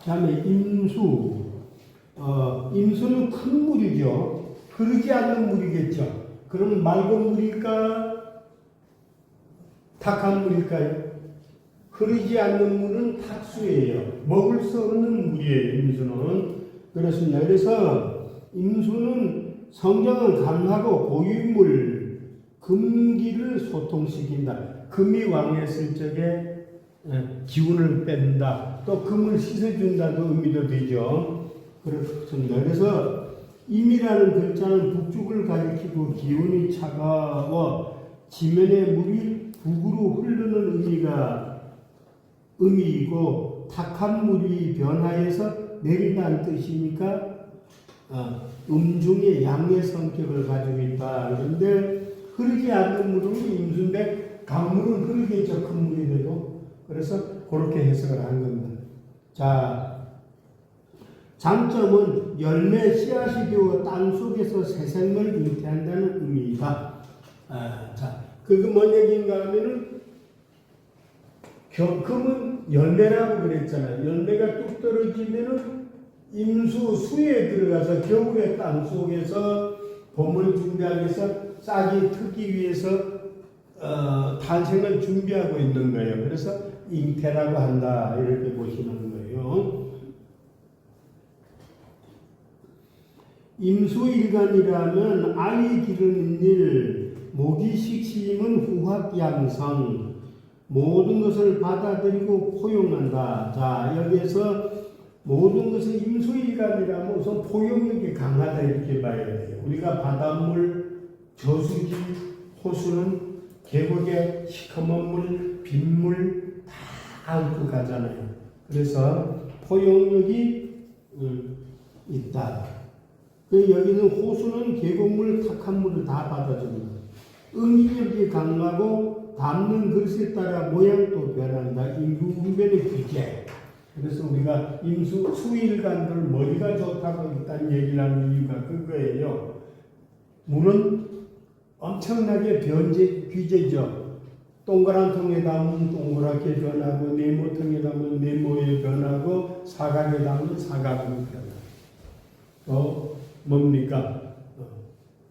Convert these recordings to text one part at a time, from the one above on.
다음에 임수. 임수는 큰 물이죠. 흐르지 않는 물이겠죠. 그럼 맑은 물일까? 탁한 물일까요? 흐르지 않는 물은 탁수예요. 먹을 수 없는 물이에요, 임수는. 그렇습니다. 그래서 임수는 성정은 강하고 고유물, 금기를 소통시킨다. 금이 왕했을 적에 기운을 뺀다. 또 금을 씻어준다는 의미도 되죠. 그렇습니다. 그래서 임이라는 글자는 북쪽을 가리키고 기운이 차가워 지면의 물이 북으로 흐르는 의미이고 탁한 물이 변화해서 내린다는 뜻이니까 음중의 양의 성격을 가지고 있다. 그런데 흐르지 않는 물은 임수인데 강물은 흐르겠죠. 큰 물이 되고. 그래서 그렇게 해석을 한 겁니다. 자, 장점은 열매 씨앗이 되어 땅 속에서 새 생을 잉태한다는 의미이다. 자, 그게 뭔 얘기인가 하면은 금은 열매라고 그랬잖아요. 열매가 뚝 떨어지면은 임수 수에 들어가서 겨울의 땅 속에서 봄을 준비하기 위해서 싹이 트기 위해서 탄생을 준비하고 있는 거예요. 그래서 잉태라고 한다 이렇게 보시는 거예요. 임수일간이라면 아이 기르는 일, 모기 식심은 후합양성, 모든 것을 받아들이고 포용한다. 자, 여기에서 모든 것은 임수일간이라면 우선 포용력이 강하다 이렇게 봐야 돼요. 우리가 바닷물, 저수지, 호수는 계곡에 시커먼 물, 빗물 다 안고 가잖아요. 그래서 포용력이 있다. 여기는 호수는 계곡물, 탁한 물을 다 받아줍니다. 응이력이 강하고 담는 그릇에 따라 모양도 변한다. 임수분변의 규제. 그래서 우리가 임수 수일간들 머리가 좋다고 일단 얘기를 하는 이유가 그거예요. 물은 엄청나게 규제죠. 동그란 통에 담으면 동그랗게 변하고 네모통에 담으면 네모에 변하고 사각에 담으면 사각으로 변하고 뭡니까?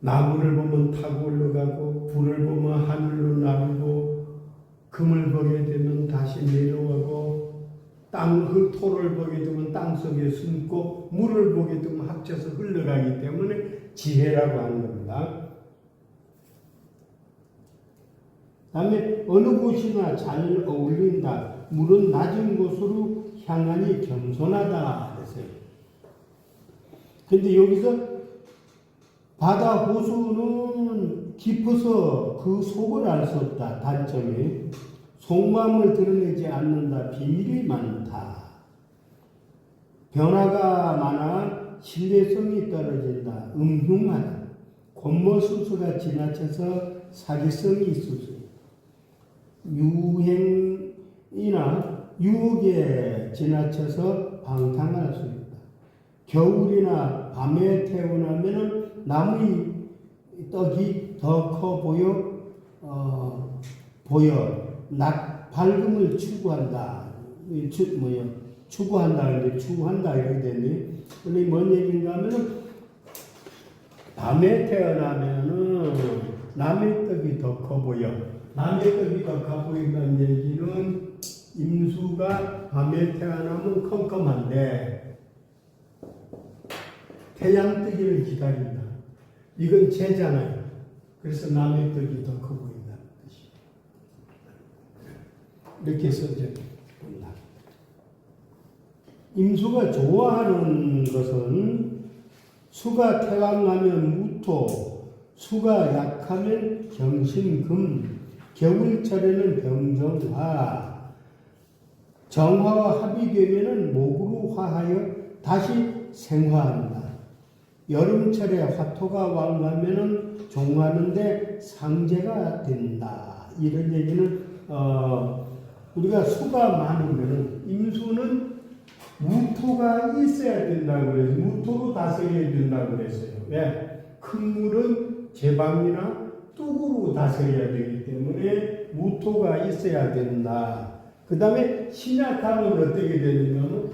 나무를 보면 타고 올라가고 불을 보면 하늘로 나르고 금을 보게 되면 다시 내려오고 토를 보게 되면 땅속에 숨고 물을 보게 되면 합쳐서 흘러가기 때문에 지혜라고 하는 겁니다. 다음에 어느 곳이나 잘 어울린다. 물은 낮은 곳으로 향하니 겸손하다. 그랬어요. 근데 여기서 바다 호수는 깊어서 그 속을 알 수 없다. 단점이 속마음을 드러내지 않는다. 비밀이 많다. 변화가 많아 신뢰성이 떨어진다. 음흉하다. 곤모술수가 지나쳐서 사기성이 있을 수 있다. 유행이나 유혹에 지나쳐서 방탕할 수 있다. 겨울이나 밤에 태어나면은 나무의 떡이 더 커 밝음을 추구한다. 추구한다 이렇게 됐네. 근데 뭔 얘기인가 하면은 밤에 태어나면은 남의 떡이 더 커 보여. 남의 떡이 더 커 보인다는 얘기는 임수가 밤에 태어나면 컴컴한데 태양 뜨기를 기다린다. 이건 재잖아요. 그래서 남의 떡이 더 커 보인다는 뜻이에요. 이렇게 써져 본다. 임수가 좋아하는 것은 수가 태왕하면 무토, 수가 약하면 경신금, 겨울철에는 병정화, 정화와 합의되면 목으로 화하여 다시 생화한다. 여름철에 화토가 왕하면은 종하는데 상제가 된다. 이런 얘기는 우리가 수가 많으면은 임수는 무토가 있어야 된다고 그래서 무토로 다스려야 된다고 그랬어요. 왜? 큰 물은 제방이나 뚝으로 다스려야 되기 때문에 무토가 있어야 된다. 그 다음에 신약하면 어떻게 되냐면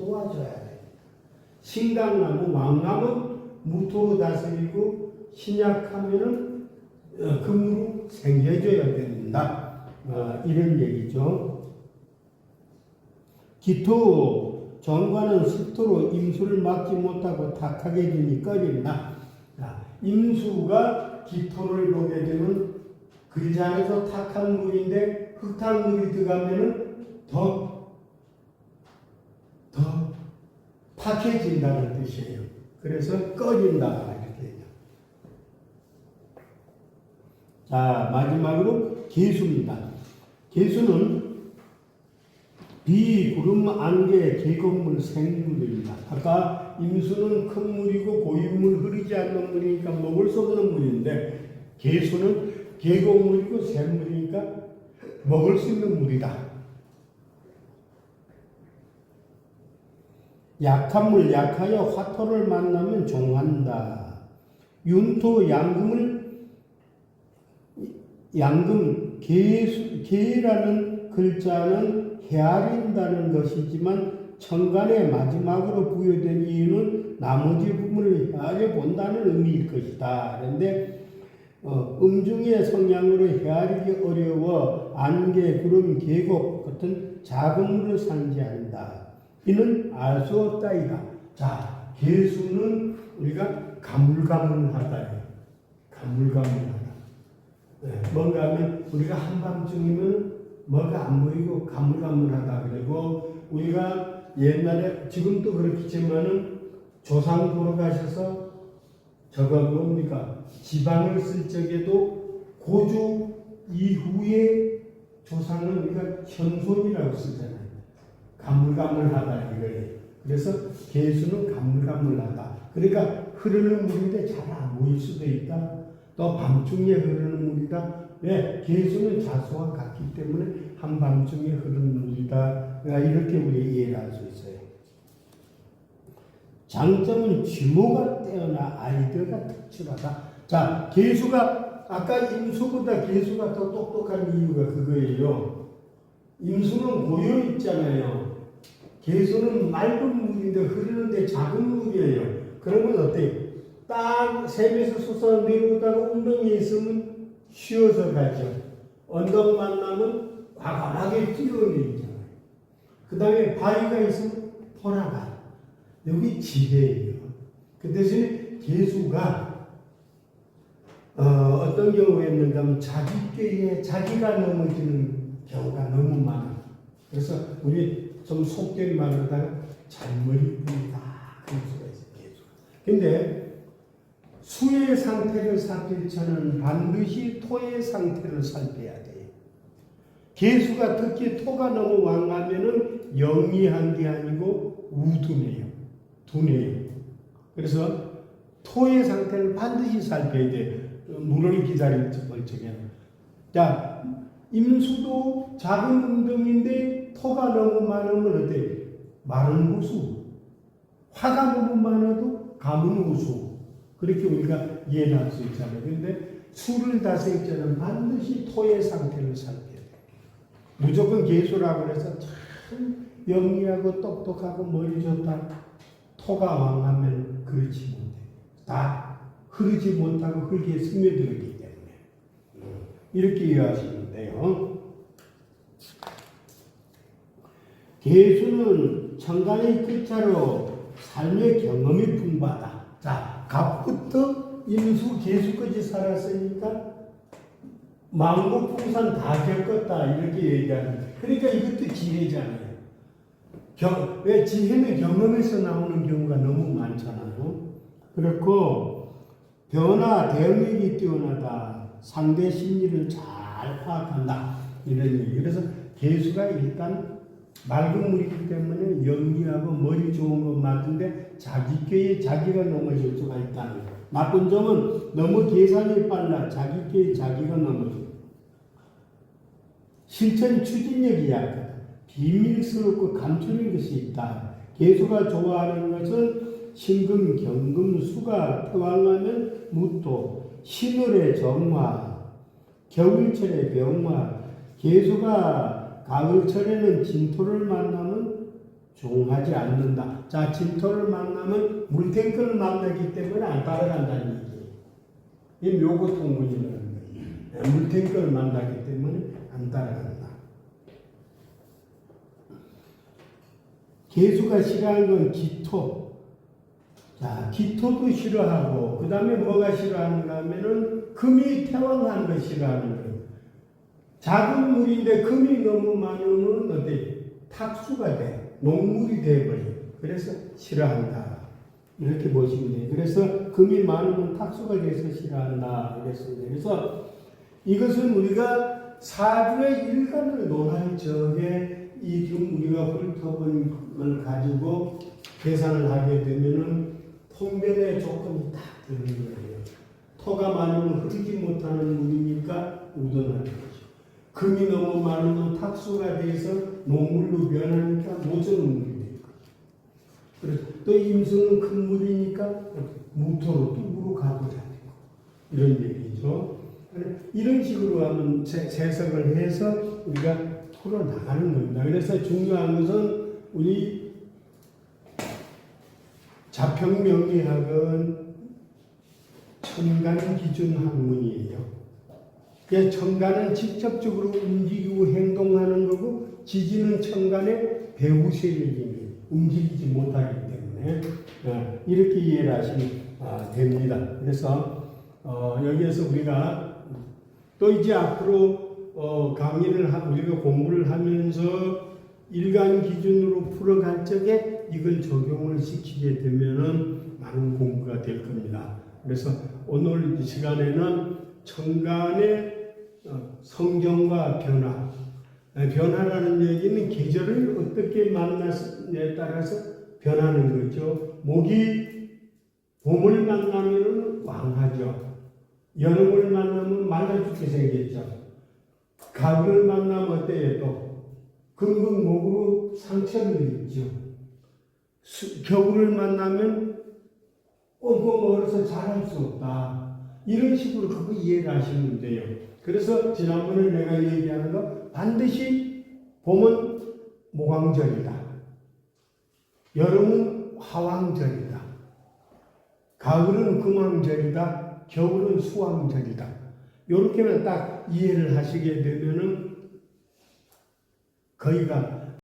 도와줘야 돼. 신강나무, 왕나무 무토로 다스리고 신약하면은 금으로 생겨줘야 된다. 이런 얘기죠. 기토 정관은 습토로 임수를 막지 못하고 탁하게 되니 꺼린다. 임수가 기토를 보게 되면 그러지 않아서 탁한 물인데 흙탕물이 들어가면은 더 탁해진다는 뜻이에요. 그래서 꺼진다 이렇게 해요. 자, 마지막으로 개수입니다. 개수는 비, 구름, 안개, 계곡물, 생물입니다. 아까 임수는 큰 물이고 고인물, 흐르지 않는 물이니까 먹을 수 없는 물인데 개수는 계곡물이고 샘물이니까 먹을 수 있는 물이다. 약한 물, 약하여 화토를 만나면 종한다. 윤토, 양금, 개라는 글자는 헤아린다는 것이지만 천간의 마지막으로 부여된 이유는 나머지 부분을 헤아려 본다는 의미일 것이다. 그런데 음중의 성향으로 헤아리기 어려워 안개, 구름, 계곡 같은 작은 물을 상징한다. 이는 알 수 없다이다. 자, 개수는 우리가 가물가물하다. 가물가물하다. 네, 뭔가 하면 우리가 한밤중이면 뭐가 안 보이고 가물가물하다. 그리고 우리가 옛날에 지금도 그렇겠지만은 조상 돌아가셔서 저거 뭡니까? 지방을 쓸 적에도 고조 이후에 조상은 우리가 현손이라고 쓰잖아요. 가물가물하다 이거예요. 그래서 개수는 가물가물하다. 그러니까 흐르는 물인데 잘 안 보일 수도 있다. 또 밤중에 흐르는 물이다. 왜? 개수는 자수와 같기 때문에 한밤중에 흐르는 물이다. 이렇게 우리 이해를 할 수 있어요. 장점은 지모가 뛰어나 아이디어가 특출하다. 자, 개수가 아까 임수보다 개수가 더 똑똑한 이유가 그거예요. 임수는 고여 있잖아요. 개수는 맑은 물인데 흐르는데 작은 물이에요. 그러면 어때요? 딱 샘에서 솟아 내려오다가 웅덩이에 있으면 쉬어서 가죠. 언덕 만나면 과감하게 뛰어내리잖아요. 그 다음에 바위가 있으면 돌아가요. 여기 지혜예요. 그 대신에 개수가 어떤 경우에 있는가 하면 자기 꾀에 자기가 넘어지는 경우가 너무 많아요. 그래서 우리 좀 속된 말로다가 잔머리 뿐이다. 그런 수가 있어요. 개수가. 근데 수의 상태를 살필 때는 반드시 토의 상태를 살펴야 돼요. 개수가 특히 토가 너무 왕하면은 영리한 게 아니고 우둔해요. 둔해요. 그래서 토의 상태를 반드시 살펴야 돼요. 물을 기다릴 적에는. 자, 임수도 작은 웅덩이인데 토가 너무 많으면 어때요? 마른 우수. 화가 너무 많아도 가문 우수. 그렇게 우리가 이해할 수 있잖아요. 그런데 수를 다스릴 때는 반드시 토의 상태를 살펴야 돼요. 무조건 개수라고 해서 참 영리하고 똑똑하고 머리 좋다. 토가 왕하면 그렇지 못해. 다 흐르지 못하고 흙에 스며들었기 때문에. 이렇게 이해하시면 돼요. 개수는 천간의 끝자로 삶의 경험이 풍부하다. 자, 갑부터 임수, 개수까지 살았으니까 만고풍산 다 겪었다 이렇게 얘기하는. 그러니까 이것도 지혜잖아요. 왜 지혜는 경험에서 나오는 경우가 너무 많잖아요. 그렇고 변화 대응력이 뛰어나다. 상대 심리를 잘 파악한다. 이런 얘기. 그래서 개수가 일단 맑은 물이기 때문에 영리하고 머리 좋은 건 맞는데 자기 꾀에 자기가 넘어질 수가 있다는 거. 나쁜 점은 너무 계산이 빨라 자기 꾀에 자기가 넘어져. 실천 추진력이 약하다. 비밀스럽고 감추는 것이 있다. 개수가 좋아하는 것은 신금, 경금, 수가 태왕하면 무토, 신월의 정화, 겨울철의 병화, 개수가 가을철에는 진토를 만나면 종하지 않는다. 자, 진토를 만나면 물탱크를 만나기 때문에 안 따라간다는 얘기예요. 이 묘고통문이라는 거예요. 물탱크를 만나기 때문에 안 따라간다. 개수가 싫어하는 건 기토. 자, 기토도 싫어하고, 그 다음에 뭐가 싫어하는가 하면은 금이 태왕하는 거 싫어하는 거예요. 작은 물인데 금이 너무 많으면 어때? 탁수가 돼. 녹물이 돼버려. 그래서 싫어한다. 이렇게 보시면 돼요. 그래서 금이 많으면 탁수가 돼서 싫어한다. 그랬습니다. 그래서 이것은 우리가 사주의 일간을 논할 적에 이 지금 우리가 훑어본을 가지고 계산을 하게 되면은 통변의 조건이 딱 되는 거예요. 토가 많으면 흐르지 못하는 물이니까 우둔하는 거죠. 금이 너무 많으면 탁수가 돼서 녹물로 변하니까 모조는 물이 될 거죠. 그래서 또 임수는 큰 물이니까 무토로 뚝으로 가보자 이런 얘기죠. 이런 식으로 하면 재석을 해서 우리가 풀어 나가는 겁니다. 그래서 중요한 것은 우리 자평명리학은 천간 기준 학문이에요. 천간은 직접적으로 움직이고 행동하는 거고 지지는 천간의 배후 세력입니다. 움직이지 못하기 때문에 이렇게 이해를 하시면 됩니다. 그래서 여기에서 우리가 또 이제 앞으로 강의를 우리가 공부를 하면서 일간 기준으로 풀어갈 적에 이걸 적용을 시키게 되면은 많은 공부가 될 겁니다. 그래서 오늘 이 시간에는 천간의 성정과 변화, 변화라는 얘기는 계절을 어떻게 만났느냐에 따라서 변하는 거죠. 목이 봄을 만나면 왕하죠. 여름을 만나면 말라 죽게 생겼죠. 가을을 만나면 어때요? 또 금극목으로 상처를 입죠. 겨울을 만나면 얼어서 자랄 수 없다. 이런 식으로 그거 이해를 하시면 돼요. 그래서 지난번에 내가 얘기하는 거 반드시 봄은 모광절이다. 여름은 화왕절이다. 가을은 금왕절이다. 겨울은 수왕절이다. 이렇게만 딱 이해를 하시게 되면은 거기가